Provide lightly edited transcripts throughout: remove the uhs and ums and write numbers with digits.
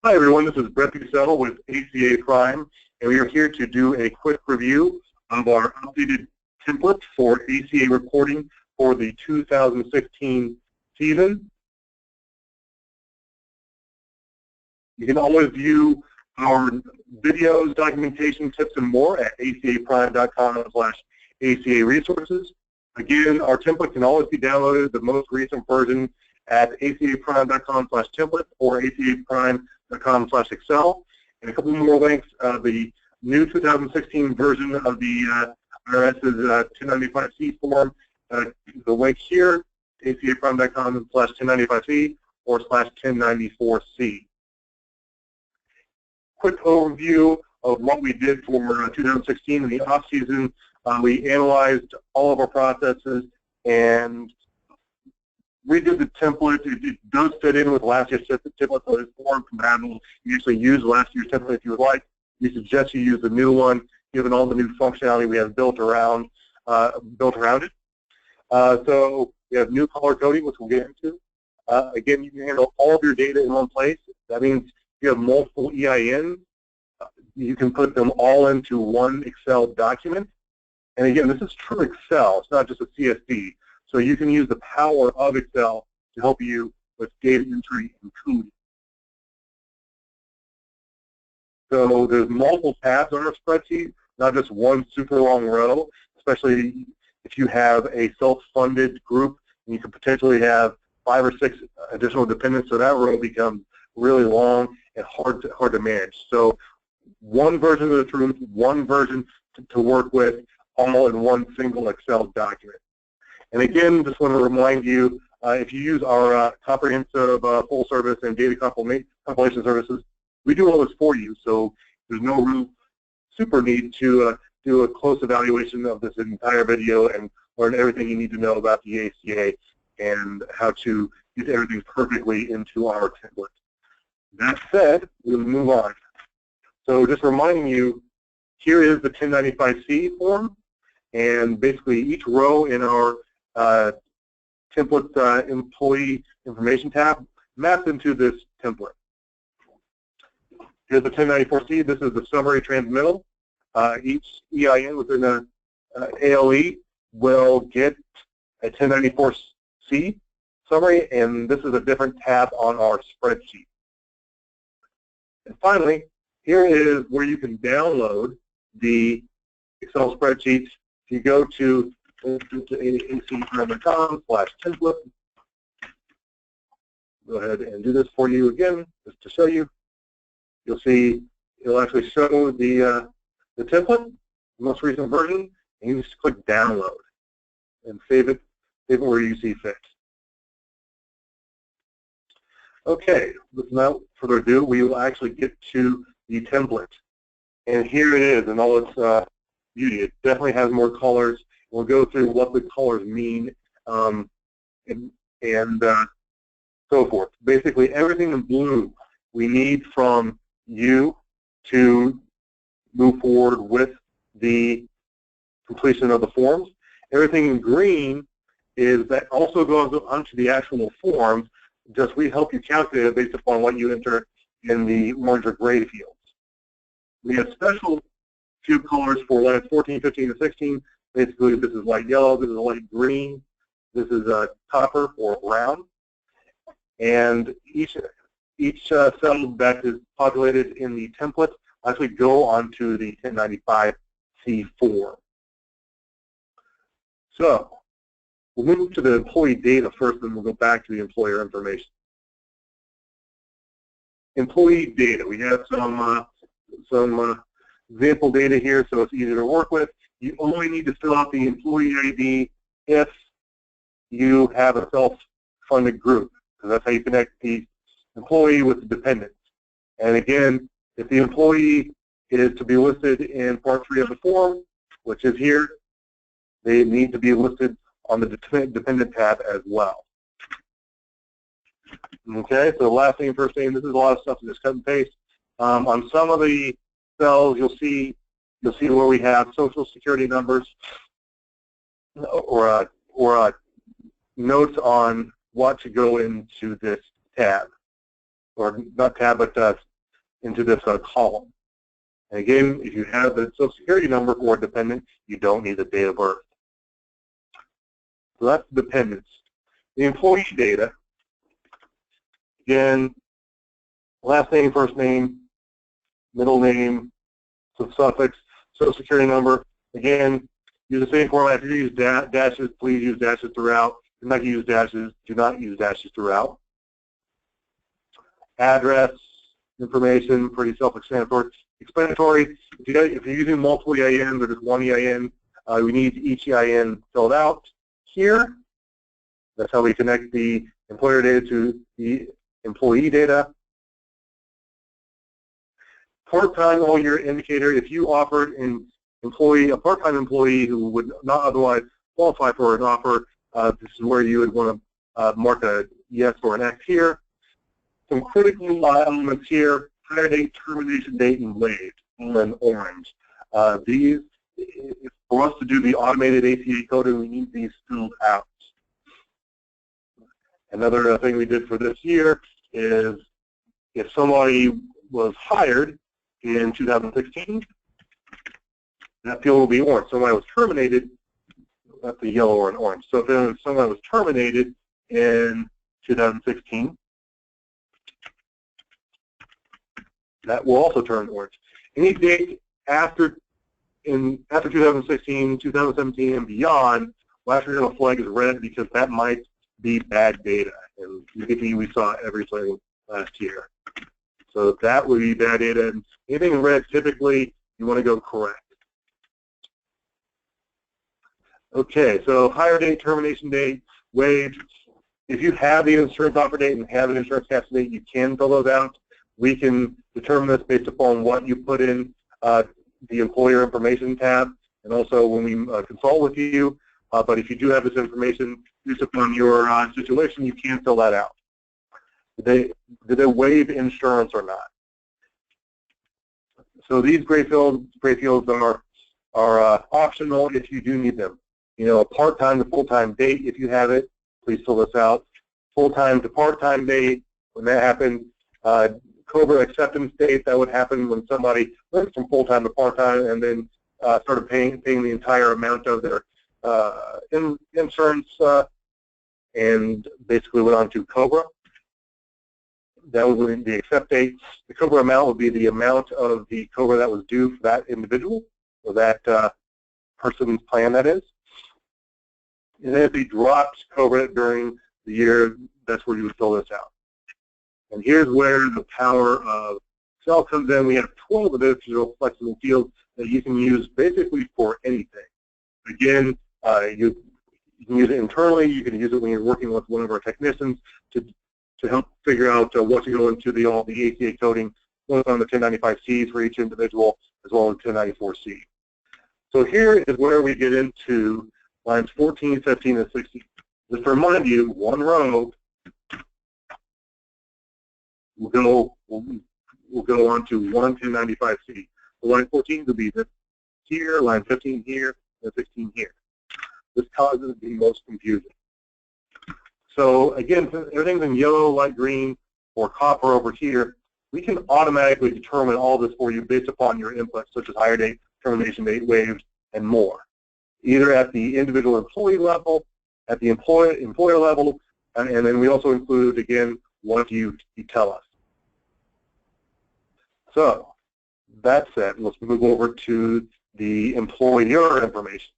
Hi everyone, this is Brett Busettle with ACAPrime, and we are here to do a quick review of our updated template for ACA reporting for the 2016 season. You can always view our videos, documentation, tips, and more at acaprime.com/ACA resources. Again, our template can always be downloaded, the most recent version, at acaprime.com/template or acaprime.com/Excel. And a couple more links, the new 2016 version of the IRS's 1095C form, the link here, acaprime.com/1095C or /1094C. Quick overview of what we did for 2016 in the off season. We analyzed all of our processes and redid the template. It does fit in with last year's template, so it's more compatible. You actually use last year's template if you would like. We suggest you use the new one, given all the new functionality we have built around it. So we have new color coding, which we'll get into. Again, you can handle all of your data in one place. That means if you have multiple EINs, you can put them all into one Excel document. And again, this is true Excel. It's not just a CSV. So you can use the power of Excel to help you with data entry and coding. So there's multiple tabs on our spreadsheet, not just one super long row, especially if you have a self-funded group and you could potentially have 5 or 6 additional dependents, so that row becomes really long and hard to manage. So one version of the truth, one version to work with, all in one single Excel document. And again, just want to remind you, if you use our comprehensive full service and data compilation services, we do all this for you, so there's no real super need to do a close evaluation of this entire video and learn everything you need to know about the ACA and how to get everything perfectly into our template. That said, we'll move on. So just reminding you, here is the 1095C form, and basically each row in our template employee information tab maps into this template. Here's the 1094C. This is the summary transmittal. Each EIN within the ALE will get a 1094C summary, and this is a different tab on our spreadsheet. And finally, here is where you can download the Excel spreadsheets. If you go to acaprime.com/template. Go ahead and do this for you again, just to show you. You'll see it'll actually show the template, the most recent version, and you just click download and save it where you see fit. Okay, without further ado, we will actually get to the template. And here it is in all its beauty. It definitely has more colors. We'll go through what the colors mean and so forth. Basically, everything in blue we need from you to move forward with the completion of the forms. Everything in green is that also goes onto the actual forms, just we help you calculate it based upon what you enter in the orange or gray fields. We have special few colors for lines 14, 15, and 16. Basically, this is light yellow, this is light green, this is copper or brown. And each cell that is populated in the template will actually go onto the 1095C form. So we'll move to the employee data first, then we'll go back to the employer information. Employee data. We have some example data here, so it's easy to work with. You only need to fill out the employee ID if you have a self-funded group, because that's how you connect the employee with the dependents. And again, if the employee is to be listed in Part 3 of the form, which is here, they need to be listed on the dependent tab as well. Okay, so last name, first name, this is a lot of stuff to just cut and paste. On some of the cells, you'll see where we have social security numbers or notes on what to go into this tab, or not tab, but into this column. And again, if you have the Social Security number for a dependent, you don't need the date of birth. So that's dependents. The employee data, again, last name, first name, middle name, some suffix, Social Security number. Again, use the same format. If you use dashes, please use dashes throughout. If you're not going to use dashes, do not use dashes throughout. Address information, pretty self-explanatory. If you're using multiple EINs or just one EIN, we need each EIN filled out here. That's how we connect the employer data to the employee data. Part-time all-year indicator. If you offered a part-time employee who would not otherwise qualify for an offer, this is where you would want to mark a yes or an X here. Some critical elements here: hire date, termination date, and waived, in orange. These, for us to do the automated ACA coding, we need these filled out. Another thing we did for this year is if somebody was hired in 2016, that field will be orange. Somebody was terminated, that's a yellow or an orange. So if someone was terminated in 2016, that will also turn orange. Any date after 2016, 2017, and beyond, we're actually going to flag as red because that might be bad data. And maybe we saw everything last year. So that would be bad data. And anything in red, typically, you want to go correct. Okay, so hire date, termination date, wage. If you have the insurance offer date and have an insurance cancel date, you can fill those out. We can determine this based upon what you put in the employer information tab, and also when we consult with you. But if you do have this information based upon your situation, you can fill that out. Did they waive insurance or not? So these gray fields are optional if you do need them. You know, a part-time to full-time date, if you have it, please fill this out. Full-time to part-time date, when that happened. COBRA acceptance date, that would happen when somebody went from full-time to part-time and then started paying the entire amount of their insurance and basically went on to COBRA. That would be the accept date. The COBRA amount would be the amount of the COBRA that was due for that individual, or that person's plan, that is. And then if he dropped COBRA during the year, that's where you would fill this out. And here's where the power of Excel comes in. We have 12 additional flexible fields that you can use basically for anything. Again, you can use it internally. You can use it when you're working with one of our technicians to help figure out what to go into all the ACA coding, both on the 1095Cs for each individual, as well as 1094C. So here is where we get into lines 14, 15, and 16. Just to remind you, one row will go on to one 1095C. So line 14 will be this here, line 15 here, and 16 here. This causes the most confusion. So again, since everything's in yellow, light green, or copper over here, we can automatically determine all this for you based upon your inputs, such as hire date, termination date, waived, and more. Either at the individual employee level, at the employer level, and then we also include, again, what you tell us. So that said, let's move over to the employer information.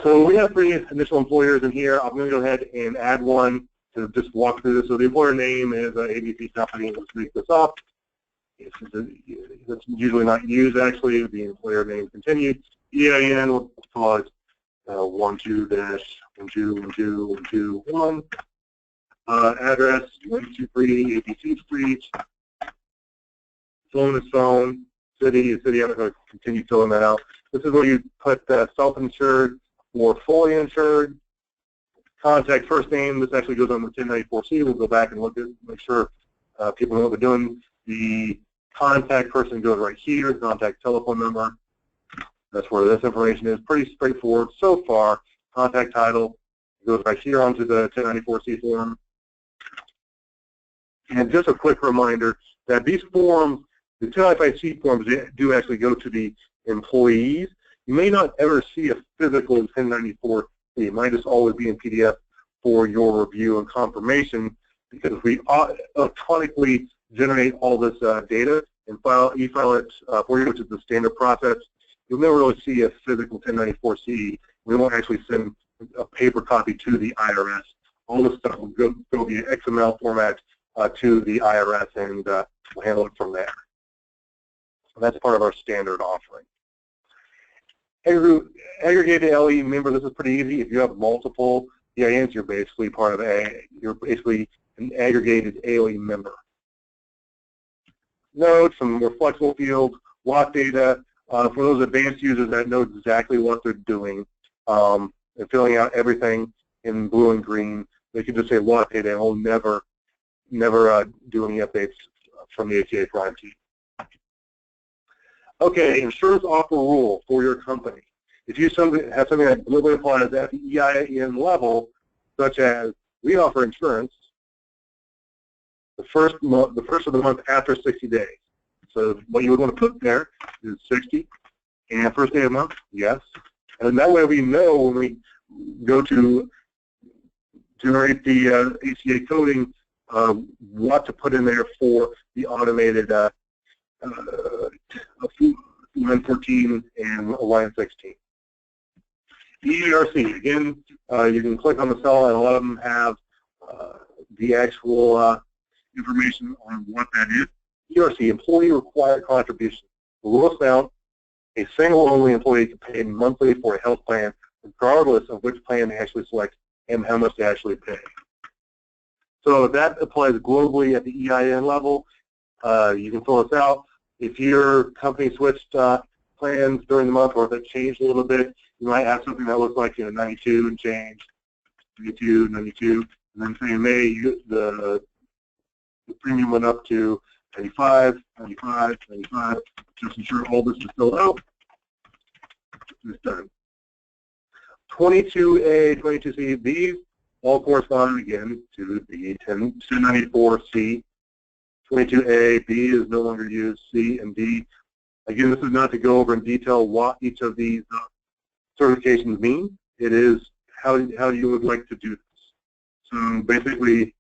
So we have 3 initial employers in here. I'm going to go ahead and add one to just walk through this. So the employer name is ABC Company. Let's make this up. That's usually not used, actually. The employer name continued. EIN, we'll call it 12-121212. Address 123 ABC Street. Phone is phone. City is city. I'm not going to continue filling that out. This is where you put self-insured or fully insured. Contact first name. This actually goes on the 1094C. We'll go back and look at, make sure people know what they're doing. The contact person goes right here. Contact telephone number. That's where this information is. Pretty straightforward so far. Contact title goes right here onto the 1094C form. And just a quick reminder, that these forms, the 1095C forms, do actually go to the employees. You may not ever see a physical 1094C. It might just always be in PDF for your review and confirmation, because we electronically generate all this data and e-file it for you, which is the standard process. You'll never really see a physical 1094C. We won't actually send a paper copy to the IRS. All this stuff will go via XML format to the IRS, and we'll handle it from there. So that's part of our standard offering. Aggregated LE member, this is pretty easy. If you have multiple EINs, you're basically part of you're basically an aggregated ALE member. Note some more flexible fields, lot data. For those advanced users that know exactly what they're doing and filling out everything in blue and green, they can just say lot data, and we'll never do any updates from the ACAPrime team. Okay, insurance offer rule for your company. If you have something that globally applies at the EIN level, such as we offer insurance the first of the month after 60 days. So what you would want to put there is 60 and first day of the month, yes. And that way we know when we go to generate the ACA coding what to put in there for the automated line 14 and line 16. ERC, again, you can click on the cell, and a lot of them have the actual information on what that is. ERC, employee required contribution. The lowest amount a single only employee can pay monthly for a health plan, regardless of which plan they actually select and how much they actually pay. So that applies globally at the EIN level. You can fill this out. If your company switched plans during the month, or if it changed a little bit, you might have something that looks like 92 and change, 92, 92, and then say in May the premium went up to 95, 95, 95. Just ensure all this is filled out. It's done. 22A, 22C, these all correspond again to the 1094C. 22A, B is no longer used, C and D. Again, this is not to go over in detail what each of these certifications mean. It is how you would like to do this. So basically,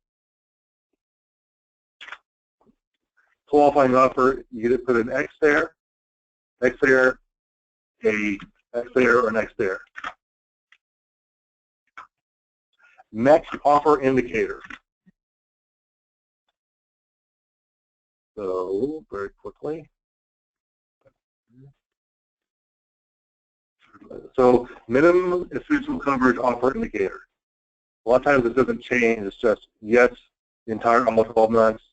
qualifying offer, you either put an X there, a X there, or an X there. Next, offer indicator. So, very quickly. So, minimum essential coverage offer indicator. A lot of times it doesn't change, it's just yes, the entire almost 12 months.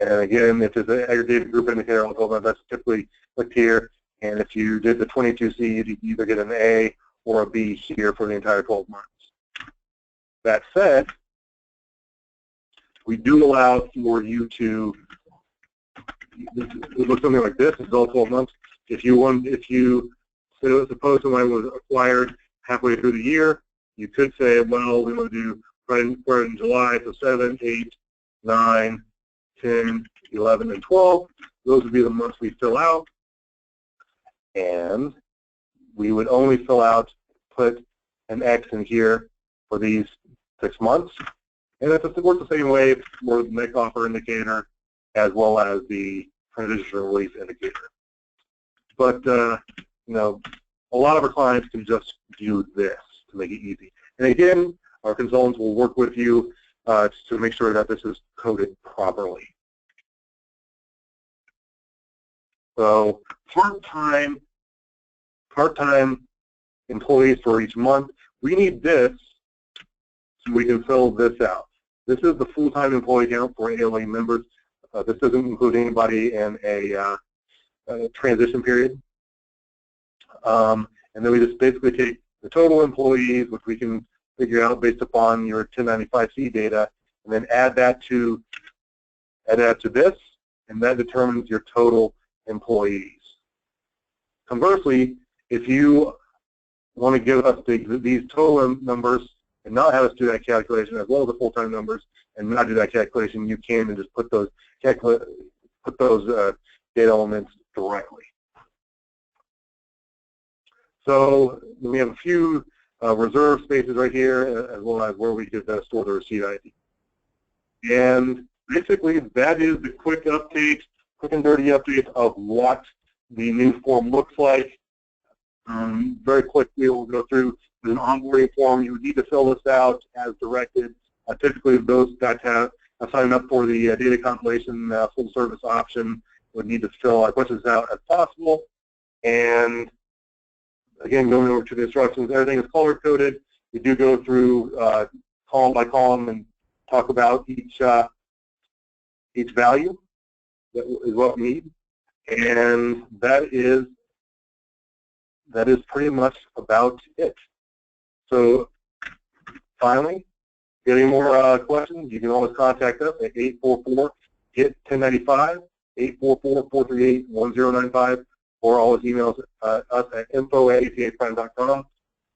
And again, if it's an aggregated group indicator on 12 months, that's typically clicked here. And if you did the 22C, you'd either get an A or a B here for the entire 12 months. That said, we do allow for you to look something like this. It's all 12 months. If you suppose somebody was acquired halfway through the year, you could say, well, we want to do right in July, so 7, 8, 9, 10, 11, and 12. Those would be the months we fill out. And we would only put an X in here for these 6 months. And it works the same way for the next offer indicator as well as the transition release indicator. But, you know, a lot of our clients can just do this to make it easy. And again, our consultants will work with you to make sure that this is coded properly. So part-time employees for each month, we need this so we can fill this out. This is the full-time employee count for ALA members. This doesn't include anybody in a transition period. And then we just basically take the total employees, which we can figure out based upon your 1095C data, and then add that to this, and that determines your total employees. Conversely, if you want to give us these total numbers and not have us do that calculation, as well as the full-time numbers, and not do that calculation, you can and just put those data elements directly. So we have a few reserve spaces right here, as well as where we could store the receipt ID. And basically, that is the quick update, quick and dirty update of what the new form looks like. Very quickly, we'll go through an onboarding form. You would need to fill this out as directed. Typically, those that have signed up for the data compilation full service option would need to fill as much as out as possible. And again, going over to the instructions, everything is color coded. We do go through column by column and talk about each value that is what we need, and that is pretty much about it. So finally, getting more questions, you can always contact us at 844-HIT-1095, 844-438-1095, or always email us at info@acaprime.com.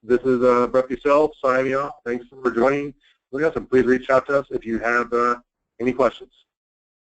This is Brett Bussell signing off. Thanks for joining with us, and please reach out to us if you have any questions.